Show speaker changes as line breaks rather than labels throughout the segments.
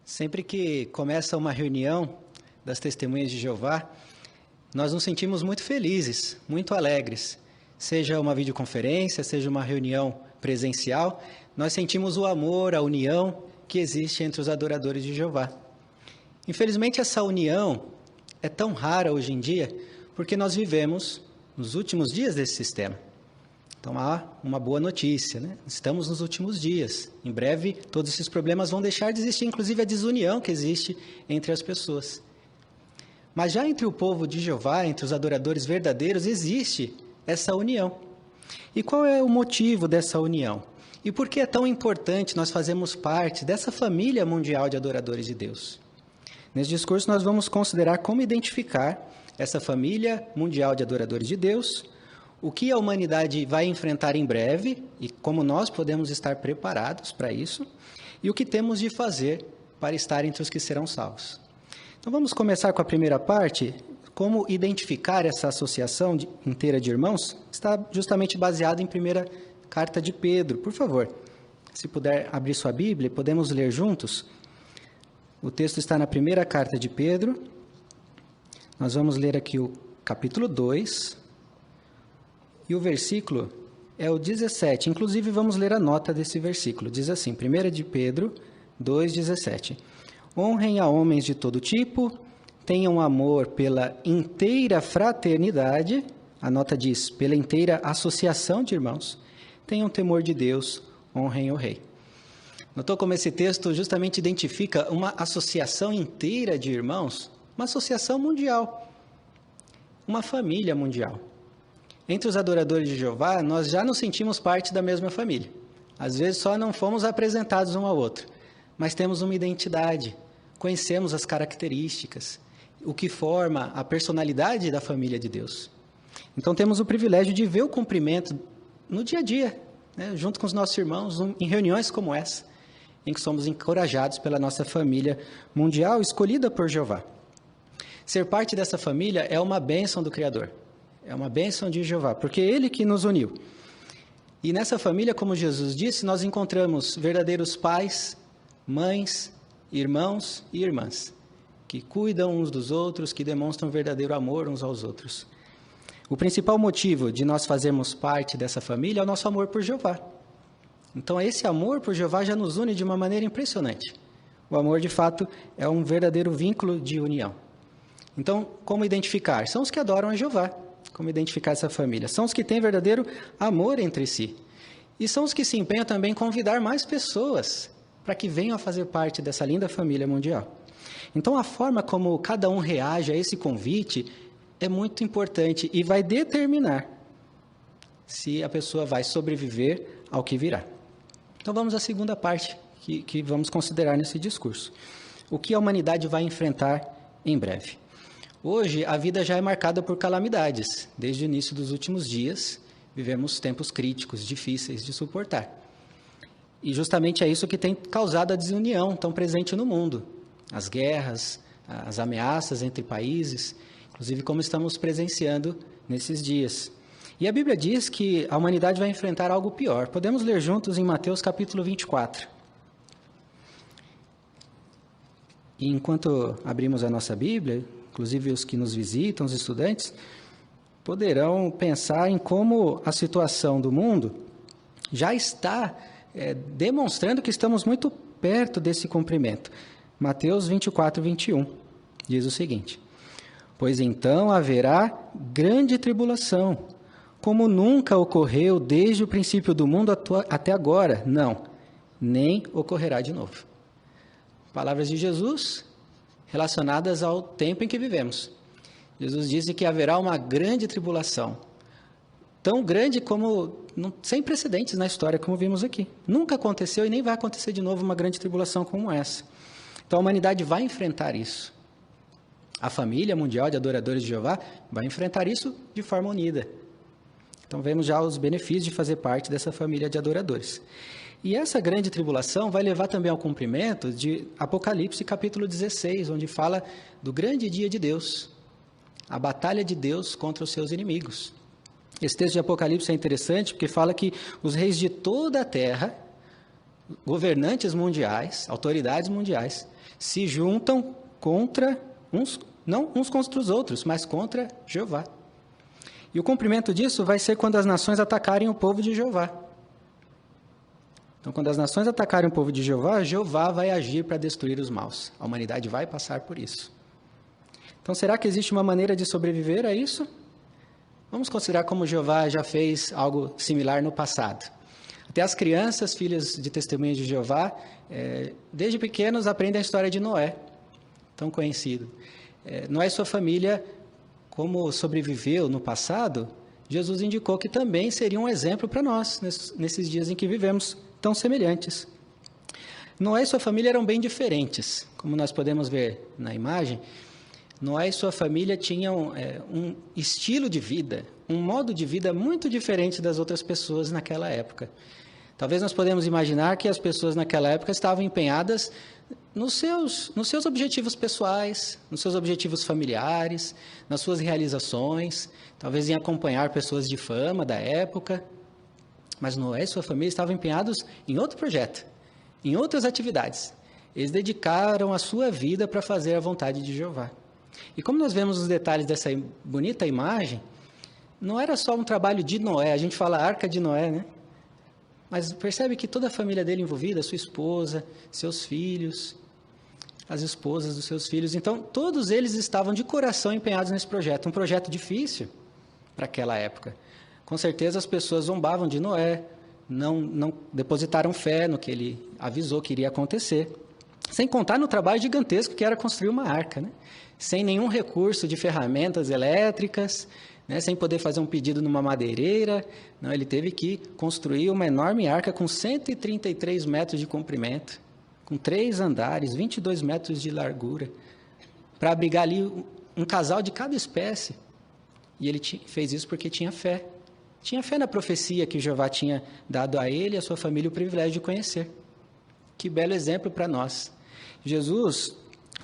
Sempre que começa uma reunião das Testemunhas de Jeová, nós nos sentimos muito felizes, muito alegres. Seja uma videoconferência, seja uma reunião presencial, nós sentimos o amor, a união que existe entre os adoradores de Jeová. Infelizmente, essa união é tão rara hoje em dia porque nós vivemos nos últimos dias desse sistema. Então, há uma boa notícia, né? Estamos nos últimos dias. Em breve, todos esses problemas vão deixar de existir, inclusive a desunião que existe entre as pessoas. Mas já entre o povo de Jeová, entre os adoradores verdadeiros, existe essa união. E qual é o motivo dessa união? E por que é tão importante nós fazermos parte dessa família mundial de adoradores de Deus? Nesse discurso, nós vamos considerar como identificar essa família mundial de adoradores de Deus, o que a humanidade vai enfrentar em breve e como nós podemos estar preparados para isso, e o que temos de fazer para estar entre os que serão salvos. Então vamos começar com a primeira parte, como identificar essa associação inteira de irmãos, está justamente baseado em primeira carta de Pedro. Por favor, se puder abrir sua Bíblia, podemos ler juntos. O texto está na primeira carta de Pedro. Nós vamos ler aqui o capítulo 2, e o versículo é o 17. Inclusive, vamos ler a nota desse versículo. Diz assim, 1 de Pedro 2,17. Honrem a homens de todo tipo, tenham amor pela inteira fraternidade, a nota diz, pela inteira associação de irmãos, tenham temor de Deus, honrem o Rei. Notou como esse texto justamente identifica uma associação inteira de irmãos, uma associação mundial, uma família mundial. Entre os adoradores de Jeová, nós já nos sentimos parte da mesma família. Às vezes só não fomos apresentados um ao outro, mas temos uma identidade, conhecemos as características, o que forma a personalidade da família de Deus. Então temos o privilégio de ver o cumprimento no dia a dia, né, junto com os nossos irmãos, em reuniões como essa, em que somos encorajados pela nossa família mundial escolhida por Jeová. Ser parte dessa família é uma bênção do Criador. É uma bênção de Jeová, porque é Ele que nos uniu. E nessa família, como Jesus disse, nós encontramos verdadeiros pais, mães, irmãos e irmãs, que cuidam uns dos outros, que demonstram verdadeiro amor uns aos outros. O principal motivo de nós fazermos parte dessa família é o nosso amor por Jeová. Então, esse amor por Jeová já nos une de uma maneira impressionante. O amor, de fato, é um verdadeiro vínculo de união. Então, como identificar? São os que adoram a Jeová. Como identificar essa família? São os que têm verdadeiro amor entre si. E são os que se empenham também em convidar mais pessoas para que venham a fazer parte dessa linda família mundial. Então, a forma como cada um reage a esse convite é muito importante e vai determinar se a pessoa vai sobreviver ao que virá. Então, vamos à segunda parte que vamos considerar nesse discurso. O que a humanidade vai enfrentar em breve. Hoje, a vida já é marcada por calamidades. Desde o início dos últimos dias, vivemos tempos críticos, difíceis de suportar. E justamente é isso que tem causado a desunião tão presente no mundo. As guerras, as ameaças entre países, inclusive como estamos presenciando nesses dias. E a Bíblia diz que a humanidade vai enfrentar algo pior. Podemos ler juntos em Mateus capítulo 24. E enquanto abrimos a nossa Bíblia, inclusive os que nos visitam, os estudantes, poderão pensar em como a situação do mundo já está demonstrando que estamos muito perto desse cumprimento. Mateus 24, 21, diz o seguinte: Pois então haverá grande tribulação, como nunca ocorreu desde o princípio do mundo até agora. Não, nem ocorrerá de novo. Palavras de Jesus relacionadas ao tempo em que vivemos. Jesus disse que haverá uma grande tribulação, tão grande como, sem precedentes na história, como vimos aqui. Nunca aconteceu e nem vai acontecer de novo uma grande tribulação como essa. Então a humanidade vai enfrentar isso. A família mundial de adoradores de Jeová vai enfrentar isso de forma unida. Então vemos já os benefícios de fazer parte dessa família de adoradores. E essa grande tribulação vai levar também ao cumprimento de Apocalipse capítulo 16, onde fala do grande dia de Deus, a batalha de Deus contra os seus inimigos. Esse texto de Apocalipse é interessante porque fala que os reis de toda a terra, governantes mundiais, autoridades mundiais, se juntam contra uns, não uns contra os outros, mas contra Jeová. E o cumprimento disso vai ser quando as nações atacarem o povo de Jeová. Então, quando as nações atacarem o povo de Jeová, Jeová vai agir para destruir os maus. A humanidade vai passar por isso. Então, será que existe uma maneira de sobreviver a isso? Vamos considerar como Jeová já fez algo similar no passado. Até as crianças, filhas de testemunhas de Jeová, desde pequenos aprendem a história de Noé, tão conhecido. Noé e sua família, como sobreviveu no passado, Jesus indicou que também seria um exemplo para nós, nesses dias em que vivemos, tão semelhantes. Noé e sua família eram bem diferentes, como nós podemos ver na imagem. Noé e sua família tinham um estilo de vida, um modo de vida muito diferente das outras pessoas naquela época. Talvez nós podemos imaginar que as pessoas naquela época estavam empenhadas nos seus objetivos pessoais, nos seus objetivos familiares, nas suas realizações, talvez em acompanhar pessoas de fama da época. Mas Noé e sua família estavam empenhados em outro projeto, em outras atividades. Eles dedicaram a sua vida para fazer a vontade de Jeová. E como nós vemos os detalhes dessa bonita imagem, não era só um trabalho de Noé, a gente fala arca de Noé, né? Mas percebe que toda a família dele envolvida, sua esposa, seus filhos, as esposas dos seus filhos, então todos eles estavam de coração empenhados nesse projeto, um projeto difícil para aquela época. Com certeza as pessoas zombavam de Noé, não depositaram fé no que ele avisou que iria acontecer, sem contar no trabalho gigantesco que era construir uma arca, né? Sem nenhum recurso de ferramentas elétricas, né? Sem poder fazer um pedido numa madeireira. Não, ele teve que construir uma enorme arca com 133 metros de comprimento, com 3 andares, 22 metros de largura, para abrigar ali um casal de cada espécie. E ele fez isso porque tinha fé. Tinha fé na profecia que Jeová tinha dado a ele e a sua família o privilégio de conhecer. Que belo exemplo para nós. Jesus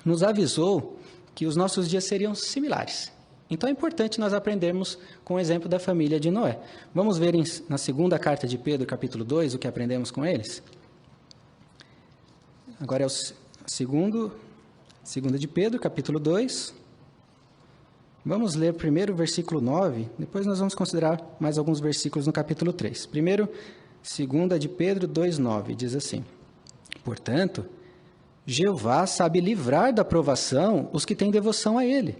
nos avisou que os nossos dias seriam similares. Então é importante nós aprendermos com o exemplo da família de Noé. Vamos ver na segunda carta de Pedro, capítulo 2, o que aprendemos com eles? Agora é segunda de Pedro, capítulo 2. Vamos ler primeiro o versículo 9, depois nós vamos considerar mais alguns versículos no capítulo 3. Primeiro, segunda de Pedro 2:9, diz assim: Portanto, Jeová sabe livrar da provação os que têm devoção a ele,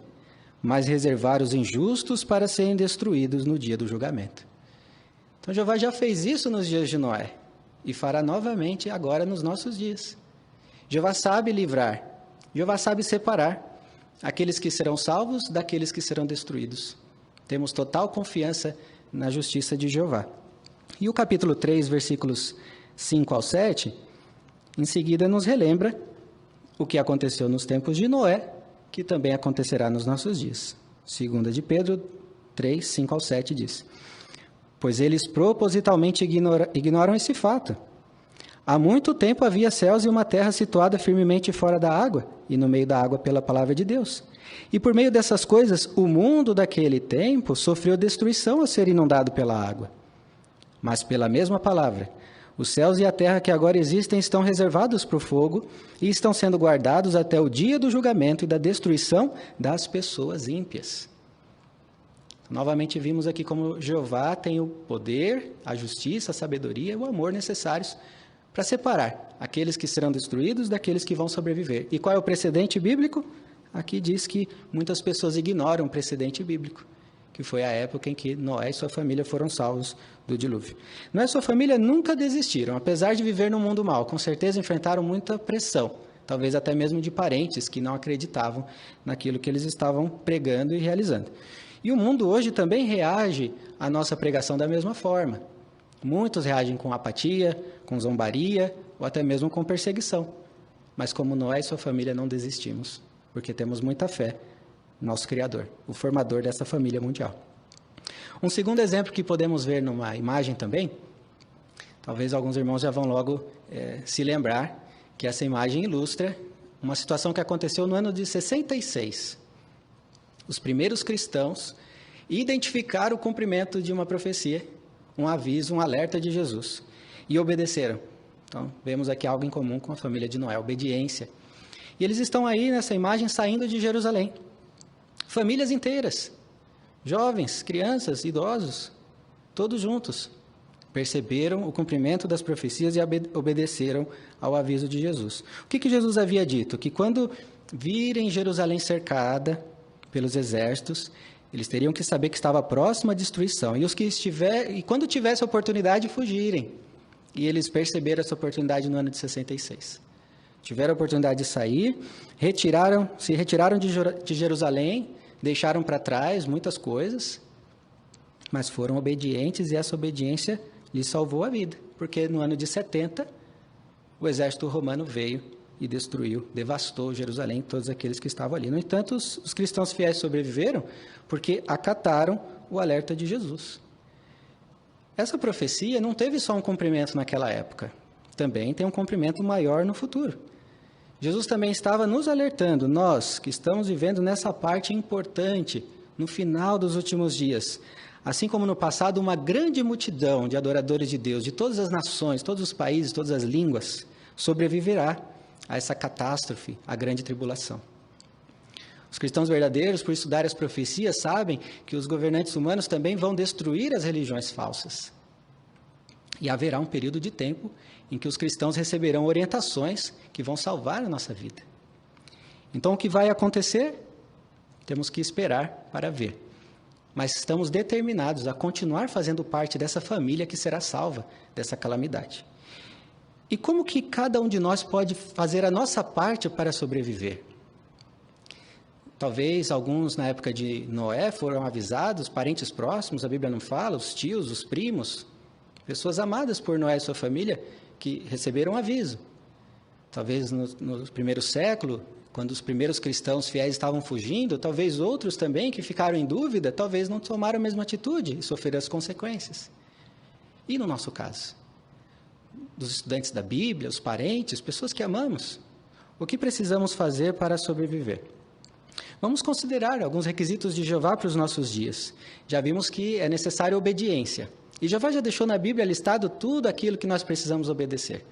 mas reservar os injustos para serem destruídos no dia do julgamento. Então, Jeová já fez isso nos dias de Noé e fará novamente agora nos nossos dias. Jeová sabe livrar, Jeová sabe separar aqueles que serão salvos daqueles que serão destruídos. Temos total confiança na justiça de Jeová. E o capítulo 3, versículos 5 ao 7, em seguida nos relembra o que aconteceu nos tempos de Noé, que também acontecerá nos nossos dias. Segunda de Pedro 3, 5 ao 7 diz: Pois eles propositalmente ignoram esse fato. Há muito tempo havia céus e uma terra situada firmemente fora da água, e no meio da água pela palavra de Deus. E por meio dessas coisas, o mundo daquele tempo sofreu destruição ao ser inundado pela água. Mas pela mesma palavra, os céus e a terra que agora existem estão reservados para o fogo e estão sendo guardados até o dia do julgamento e da destruição das pessoas ímpias. Novamente vimos aqui como Jeová tem o poder, a justiça, a sabedoria e o amor necessários para separar aqueles que serão destruídos daqueles que vão sobreviver. E qual é o precedente bíblico? Aqui diz que muitas pessoas ignoram o precedente bíblico, que foi a época em que Noé e sua família foram salvos do dilúvio. Noé e sua família nunca desistiram, apesar de viver num mundo mau. Com certeza enfrentaram muita pressão, talvez até mesmo de parentes que não acreditavam naquilo que eles estavam pregando e realizando. E o mundo hoje também reage à nossa pregação da mesma forma. Muitos reagem com apatia, com zombaria ou até mesmo com perseguição. Mas como Noé e sua família não desistimos, porque temos muita fé no nosso Criador, o formador dessa família mundial. Um segundo exemplo que podemos ver numa imagem também, talvez alguns irmãos já vão logo se lembrar que essa imagem ilustra uma situação que aconteceu no ano de 66. Os primeiros cristãos identificaram o cumprimento de uma profecia, um aviso, um alerta de Jesus, e obedeceram. Então, vemos aqui algo em comum com a família de Noé, obediência. E eles estão aí nessa imagem saindo de Jerusalém. Famílias inteiras, jovens, crianças, idosos, todos juntos. Perceberam o cumprimento das profecias e obedeceram ao aviso de Jesus. O que Jesus havia dito? Que quando virem Jerusalém cercada pelos exércitos, eles teriam que saber que estava próxima à destruição. E quando tivesse a oportunidade, fugirem. E eles perceberam essa oportunidade no ano de 66. Tiveram a oportunidade de sair, se retiraram de Jerusalém, deixaram para trás muitas coisas, mas foram obedientes e essa obediência lhes salvou a vida, porque no ano de 70, o exército romano veio e destruiu, devastou Jerusalém, todos aqueles que estavam ali. No entanto, os cristãos fiéis sobreviveram porque acataram o alerta de Jesus. Essa profecia não teve só um cumprimento naquela época, também tem um cumprimento maior no futuro. Jesus também estava nos alertando, nós que estamos vivendo nessa parte importante, no final dos últimos dias. Assim como no passado, uma grande multidão de adoradores de Deus, de todas as nações, todos os países, todas as línguas, sobreviverá a essa catástrofe, a grande tribulação. Os cristãos verdadeiros, por estudar as profecias, sabem que os governantes humanos também vão destruir as religiões falsas. E haverá um período de tempo em que os cristãos receberão orientações que vão salvar a nossa vida. Então, o que vai acontecer? Temos que esperar para ver. Mas estamos determinados a continuar fazendo parte dessa família que será salva dessa calamidade. E como que cada um de nós pode fazer a nossa parte para sobreviver? Talvez alguns na época de Noé foram avisados, parentes próximos, a Bíblia não fala, os tios, os primos, pessoas amadas por Noé e sua família que receberam aviso. Talvez no primeiro século, quando os primeiros cristãos fiéis estavam fugindo, talvez outros também que ficaram em dúvida, talvez não tomaram a mesma atitude e sofreram as consequências. E no nosso caso? Dos estudantes da Bíblia, os parentes, pessoas que amamos. O que precisamos fazer para sobreviver? Vamos considerar alguns requisitos de Jeová para os nossos dias. Já vimos que é necessária obediência. E Jeová já deixou na Bíblia listado tudo aquilo que nós precisamos obedecer.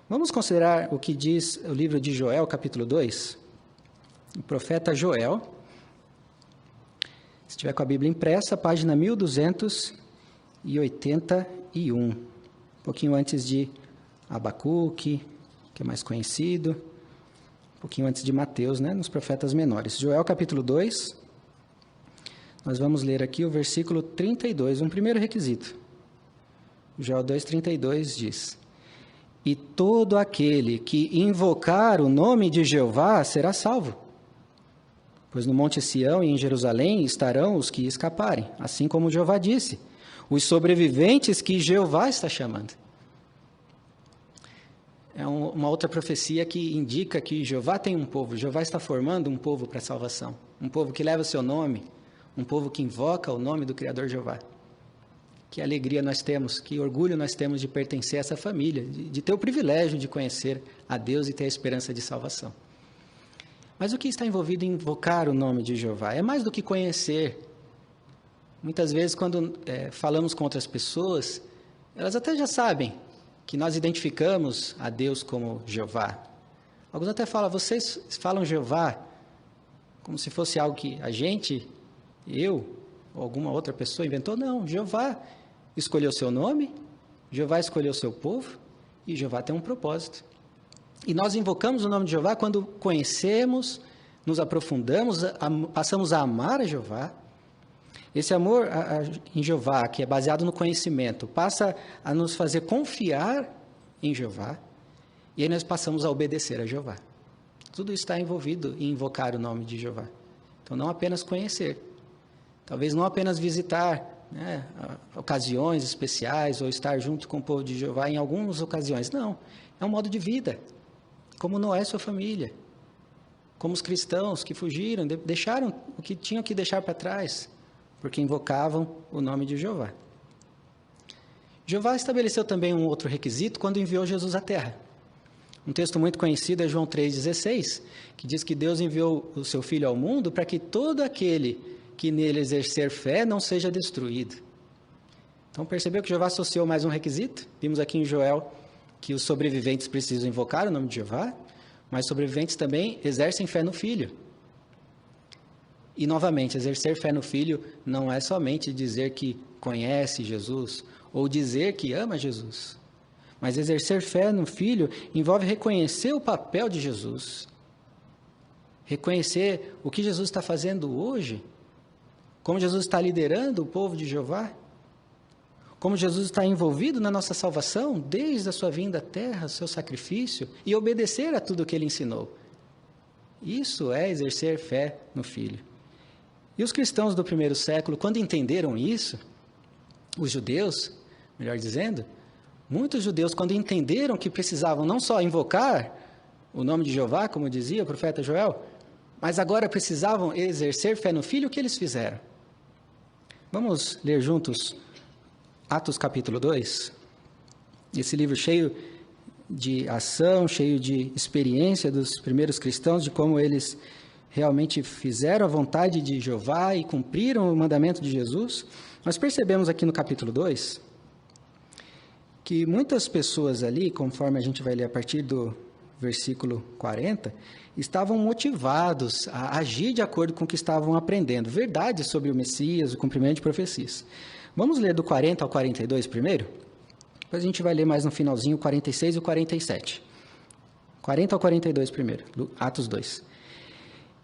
Vamos considerar o que diz o livro de Joel, capítulo 2. O profeta Joel, se tiver com a Bíblia impressa, página 1281, um pouquinho antes de Abacuque, que é mais conhecido, um pouquinho antes de Mateus, né, nos profetas menores. Joel, capítulo 2, nós vamos ler aqui o versículo 32, um primeiro requisito. Joel 2:32 diz: E todo aquele que invocar o nome de Jeová será salvo. Pois no Monte Sião e em Jerusalém estarão os que escaparem, assim como Jeová disse, os sobreviventes que Jeová está chamando. É uma outra profecia que indica que Jeová tem um povo, Jeová está formando um povo para a salvação, um povo que leva o seu nome, um povo que invoca o nome do Criador Jeová. Que alegria nós temos, que orgulho nós temos de pertencer a essa família, de ter o privilégio de conhecer a Deus e ter a esperança de salvação. Mas o que está envolvido em invocar o nome de Jeová? É mais do que conhecer. Muitas vezes, quando falamos com outras pessoas, elas até já sabem que nós identificamos a Deus como Jeová. Alguns até falam, vocês falam Jeová como se fosse algo que a gente, eu, ou alguma outra pessoa inventou. Não, Jeová escolheu seu nome, Jeová escolheu seu povo, e Jeová tem um propósito. E nós invocamos o nome de Jeová quando conhecemos, nos aprofundamos, passamos a amar a Jeová. Esse amor em Jeová, que é baseado no conhecimento, passa a nos fazer confiar em Jeová, e aí nós passamos a obedecer a Jeová. Tudo está envolvido em invocar o nome de Jeová. Então, não apenas conhecer, talvez não apenas visitar, né, ocasiões especiais, ou estar junto com o povo de Jeová em algumas ocasiões. Não, é um modo de vida. Como Noé e sua família, como os cristãos que fugiram, deixaram o que tinham que deixar para trás, porque invocavam o nome de Jeová. Jeová estabeleceu também um outro requisito quando enviou Jesus à terra. Um texto muito conhecido é João 3,16, que diz que Deus enviou o seu Filho ao mundo para que todo aquele que nele exercer fé não seja destruído. Então, percebeu que Jeová associou mais um requisito? Vimos aqui em Joel que os sobreviventes precisam invocar o nome de Jeová. mas sobreviventes também exercem fé no Filho. E, novamente, exercer fé no Filho não é somente dizer que conhece Jesus ou dizer que ama Jesus. Mas exercer fé no Filho envolve reconhecer o papel de Jesus. Reconhecer o que Jesus está fazendo hoje. Como Jesus está liderando o povo de Jeová. Como Jesus está envolvido na nossa salvação desde a sua vinda à terra, seu sacrifício, e obedecer a tudo o que ele ensinou. Isso é exercer fé no Filho. E os cristãos do primeiro século, quando entenderam isso, os judeus, melhor dizendo, muitos judeus, quando entenderam que precisavam não só invocar o nome de Jeová, como dizia o profeta Joel, mas agora precisavam exercer fé no Filho, o que eles fizeram? Vamos ler juntos Atos capítulo 2, esse livro cheio de ação, cheio de experiência dos primeiros cristãos, de como eles realmente fizeram a vontade de Jeová e cumpriram o mandamento de Jesus. Nós percebemos aqui no capítulo 2 que muitas pessoas ali, conforme a gente vai ler a partir do versículo 40, estavam motivados a agir de acordo com o que estavam aprendendo, verdades sobre o Messias, o cumprimento de profecias. Vamos ler do 40 ao 42 primeiro? Depois a gente vai ler mais no finalzinho o 46 e o 47. 40 ao 42 primeiro, Atos 2.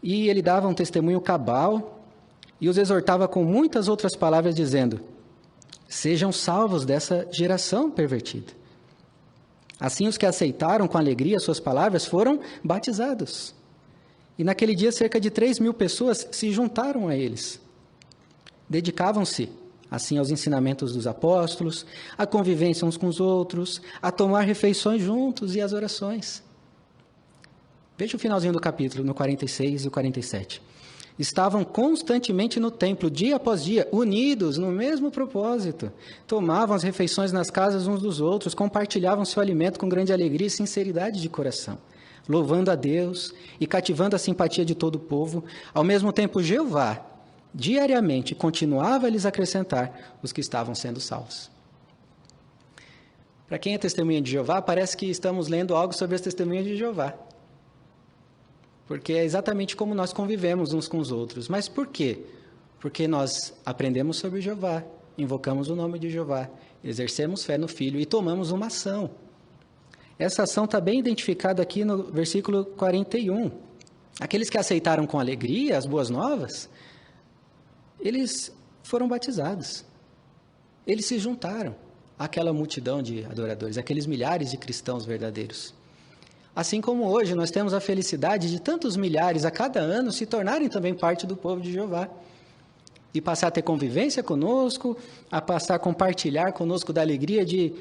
E ele dava um testemunho cabal e os exortava com muitas outras palavras, dizendo: sejam salvos dessa geração pervertida. Assim, os que aceitaram com alegria suas palavras foram batizados. E naquele dia, cerca de 3.000 pessoas se juntaram a eles. Dedicavam-se, assim, aos ensinamentos dos apóstolos, à convivência uns com os outros, a tomar refeições juntos e às orações. Veja o finalzinho do capítulo, no 46 e o 47. Estavam constantemente no templo, dia após dia, unidos no mesmo propósito. Tomavam as refeições nas casas uns dos outros, compartilhavam seu alimento com grande alegria e sinceridade de coração, louvando a Deus e cativando a simpatia de todo o povo. Ao mesmo tempo, Jeová, diariamente, continuava a lhes acrescentar os que estavam sendo salvos. Para quem é testemunha de Jeová, parece que estamos lendo algo sobre as testemunhas de Jeová. Porque é exatamente como nós convivemos uns com os outros. Mas por quê? Porque nós aprendemos sobre Jeová, invocamos o nome de Jeová, exercemos fé no Filho e tomamos uma ação. Essa ação está bem identificada aqui no versículo 41. Aqueles que aceitaram com alegria as boas novas, eles foram batizados. Eles se juntaram àquela multidão de adoradores, aqueles milhares de cristãos verdadeiros. Assim como hoje nós temos a felicidade de tantos milhares a cada ano se tornarem também parte do povo de Jeová. E passar a ter convivência conosco, a passar a compartilhar conosco da alegria de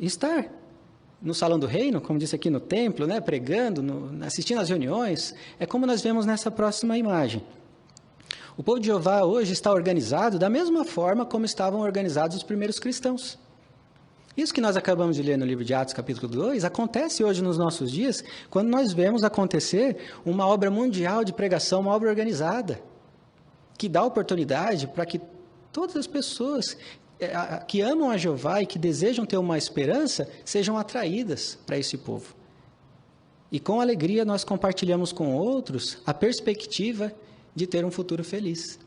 estar no salão do reino, como disse aqui no templo, né, pregando, assistindo às reuniões. É como nós vemos nessa próxima imagem. O povo de Jeová hoje está organizado da mesma forma como estavam organizados os primeiros cristãos. Isso que nós acabamos de ler no livro de Atos, capítulo 2, acontece hoje nos nossos dias, quando nós vemos acontecer uma obra mundial de pregação, uma obra organizada, que dá oportunidade para que todas as pessoas que amam a Jeová e que desejam ter uma esperança, sejam atraídas para esse povo. E com alegria nós compartilhamos com outros a perspectiva de ter um futuro feliz.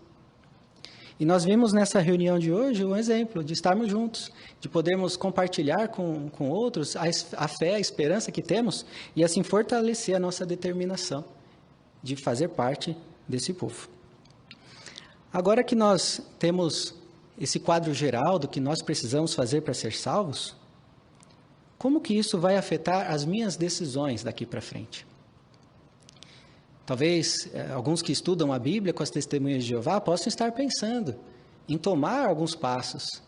E nós vimos nessa reunião de hoje um exemplo de estarmos juntos, de podermos compartilhar com outros a fé, a esperança que temos e assim fortalecer a nossa determinação de fazer parte desse povo. Agora que nós temos esse quadro geral do que nós precisamos fazer para ser salvos, como que isso vai afetar as minhas decisões daqui para frente? Talvez alguns que estudam a Bíblia com as testemunhas de Jeová possam estar pensando em tomar alguns passos.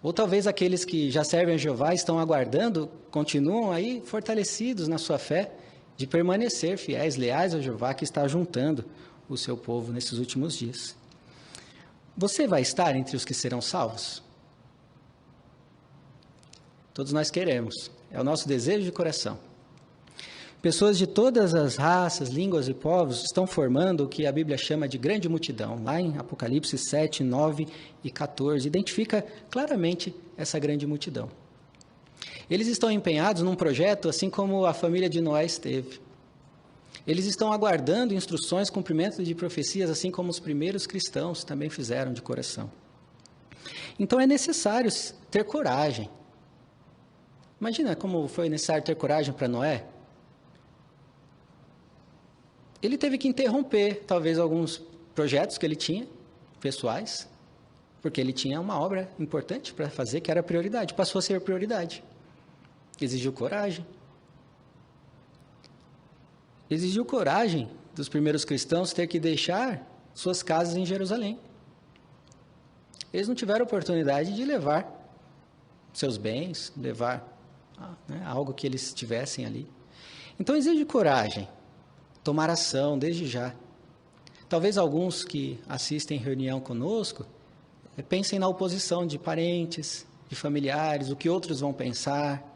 Ou talvez aqueles que já servem a Jeová estão aguardando, continuam aí fortalecidos na sua fé de permanecer fiéis, leais a Jeová que está juntando o seu povo nesses últimos dias. Você vai estar entre os que serão salvos? Todos nós queremos, é o nosso desejo de coração. Pessoas de todas as raças, línguas e povos estão formando o que a Bíblia chama de grande multidão. Lá em Apocalipse 7, 9 e 14, identifica claramente essa grande multidão. Eles estão empenhados num projeto assim como a família de Noé esteve. Eles estão aguardando instruções, cumprimento de profecias, assim como os primeiros cristãos também fizeram de coração. Então é necessário ter coragem. Imagina como foi necessário ter coragem para Noé. Ele teve que interromper, talvez, alguns projetos que ele tinha, pessoais, porque ele tinha uma obra importante para fazer, que era prioridade, passou a ser prioridade. Exigiu coragem. Exigiu coragem dos primeiros cristãos ter que deixar suas casas em Jerusalém. Eles não tiveram oportunidade de levar seus bens, levar algo que eles tivessem ali. Então, exige coragem, tomar ação desde já. Talvez alguns que assistem reunião conosco pensem na oposição de parentes, de familiares, o que outros vão pensar,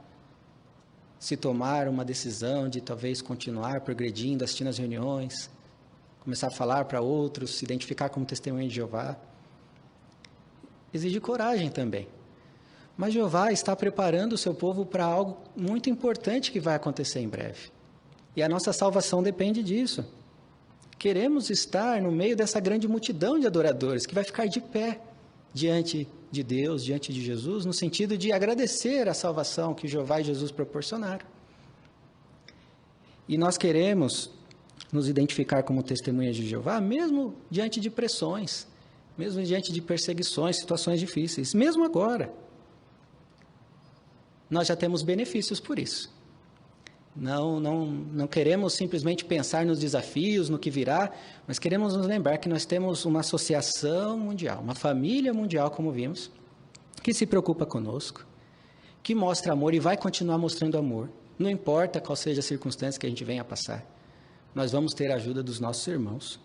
se tomar uma decisão de talvez continuar progredindo, assistindo às reuniões, começar a falar para outros, se identificar como testemunha de Jeová. Exige coragem também. Mas Jeová está preparando o seu povo para algo muito importante que vai acontecer em breve. E a nossa salvação depende disso. Queremos estar no meio dessa grande multidão de adoradores que vai ficar de pé diante de Deus, diante de Jesus, no sentido de agradecer a salvação que Jeová e Jesus proporcionaram. E nós queremos nos identificar como testemunhas de Jeová, mesmo diante de pressões, mesmo diante de perseguições, situações difíceis, mesmo agora. Nós já temos benefícios por isso. Não queremos simplesmente pensar nos desafios, no que virá, mas queremos nos lembrar que nós temos uma associação mundial, uma família mundial, como vimos, que se preocupa conosco, que mostra amor e vai continuar mostrando amor. Não importa qual seja a circunstância que a gente venha a passar, nós vamos ter a ajuda dos nossos irmãos.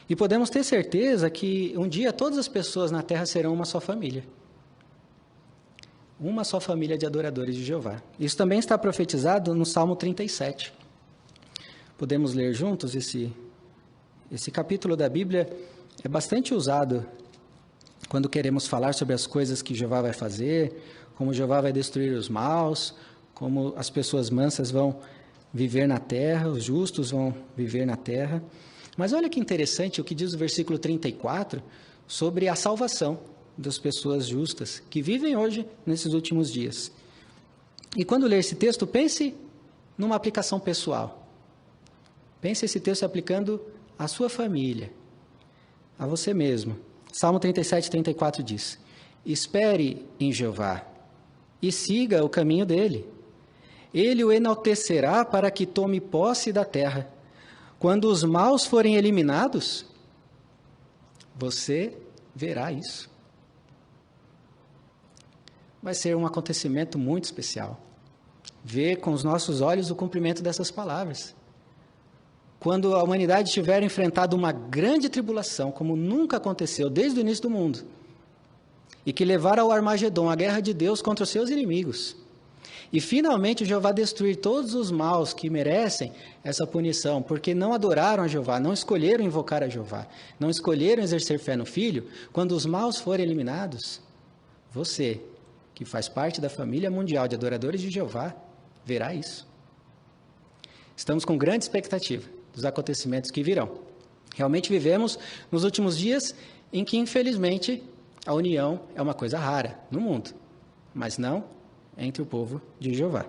E podemos ter certeza que um dia todas as pessoas na terra serão uma só família. Uma só família de adoradores de Jeová. Isso também está profetizado no Salmo 37. Podemos ler juntos esse capítulo da Bíblia. É bastante usado quando queremos falar sobre as coisas que Jeová vai fazer, como Jeová vai destruir os maus, como as pessoas mansas vão viver na terra, os justos vão viver na terra. Mas olha que interessante o que diz o versículo 34 sobre a salvação das pessoas justas que vivem hoje nesses últimos dias. E quando ler esse texto, pense numa aplicação pessoal. Pense esse texto aplicando à sua família, a você mesmo. Salmo 37, 34 diz: espere em Jeová e siga o caminho dele. Ele o enaltecerá para que tome posse da terra. Quando os maus forem eliminados, você verá isso. Vai ser um acontecimento muito especial. Ver com os nossos olhos o cumprimento dessas palavras. Quando a humanidade tiver enfrentado uma grande tribulação, como nunca aconteceu desde o início do mundo, e que levar ao Armagedon, a guerra de Deus contra os seus inimigos, e finalmente Jeová destruir todos os maus que merecem essa punição, porque não adoraram a Jeová, não escolheram invocar a Jeová, não escolheram exercer fé no Filho, quando os maus forem eliminados, você, que faz parte da família mundial de adoradores de Jeová, verá isso. Estamos com grande expectativa dos acontecimentos que virão. Realmente vivemos nos últimos dias em que, infelizmente, a união é uma coisa rara no mundo, mas não entre o povo de Jeová.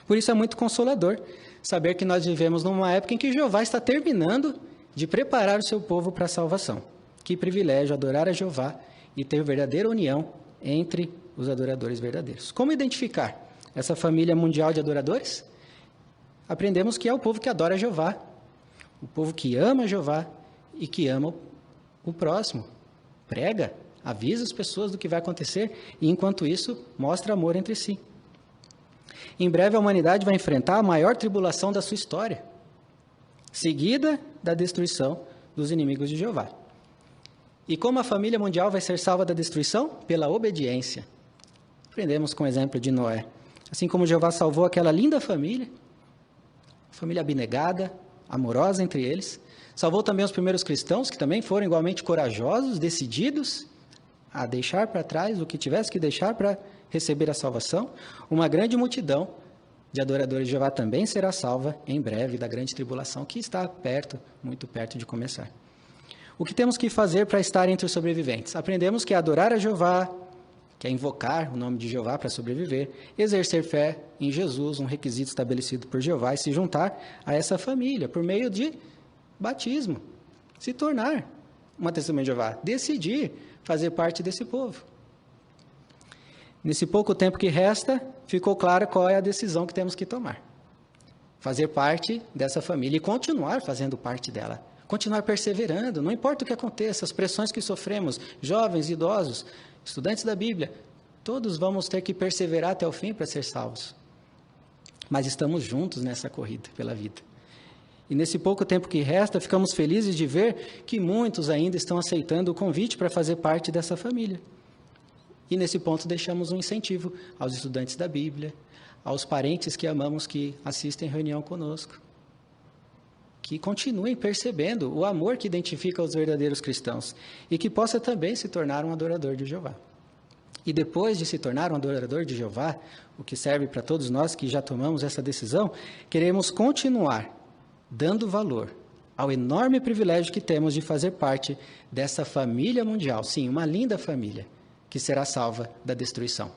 Por isso é muito consolador saber que nós vivemos numa época em que Jeová está terminando de preparar o seu povo para a salvação. Que privilégio adorar a Jeová e ter verdadeira união entre os adoradores verdadeiros. Como identificar essa família mundial de adoradores? Aprendemos que é o povo que adora Jeová, o povo que ama Jeová e que ama o próximo. Prega, avisa as pessoas do que vai acontecer e, enquanto isso, mostra amor entre si. Em breve, a humanidade vai enfrentar a maior tribulação da sua história, seguida da destruição dos inimigos de Jeová. E como a família mundial vai ser salva da destruição? Pela obediência. Aprendemos com o exemplo de Noé. Assim como Jeová salvou aquela linda família abnegada, amorosa entre eles, salvou também os primeiros cristãos, que também foram igualmente corajosos, decididos a deixar para trás o que tivesse que deixar para receber a salvação. Uma grande multidão de adoradores de Jeová também será salva em breve da grande tribulação que está perto, muito perto de começar. O que temos que fazer para estar entre os sobreviventes? Aprendemos que é adorar a Jeová, que é invocar o nome de Jeová para sobreviver, exercer fé em Jesus, um requisito estabelecido por Jeová, e se juntar a essa família por meio de batismo, se tornar uma testemunha de Jeová, decidir fazer parte desse povo. Nesse pouco tempo que resta, ficou claro qual é a decisão que temos que tomar. Fazer parte dessa família e continuar fazendo parte dela. Continuar perseverando, não importa o que aconteça, as pressões que sofremos, jovens, idosos, estudantes da Bíblia, todos vamos ter que perseverar até o fim para ser salvos. Mas estamos juntos nessa corrida pela vida. E nesse pouco tempo que resta, ficamos felizes de ver que muitos ainda estão aceitando o convite para fazer parte dessa família. E nesse ponto deixamos um incentivo aos estudantes da Bíblia, aos parentes que amamos que assistem reunião conosco, que continuem percebendo o amor que identifica os verdadeiros cristãos e que possa também se tornar um adorador de Jeová. E depois de se tornar um adorador de Jeová, o que serve para todos nós que já tomamos essa decisão, queremos continuar dando valor ao enorme privilégio que temos de fazer parte dessa família mundial, sim, uma linda família, que será salva da destruição.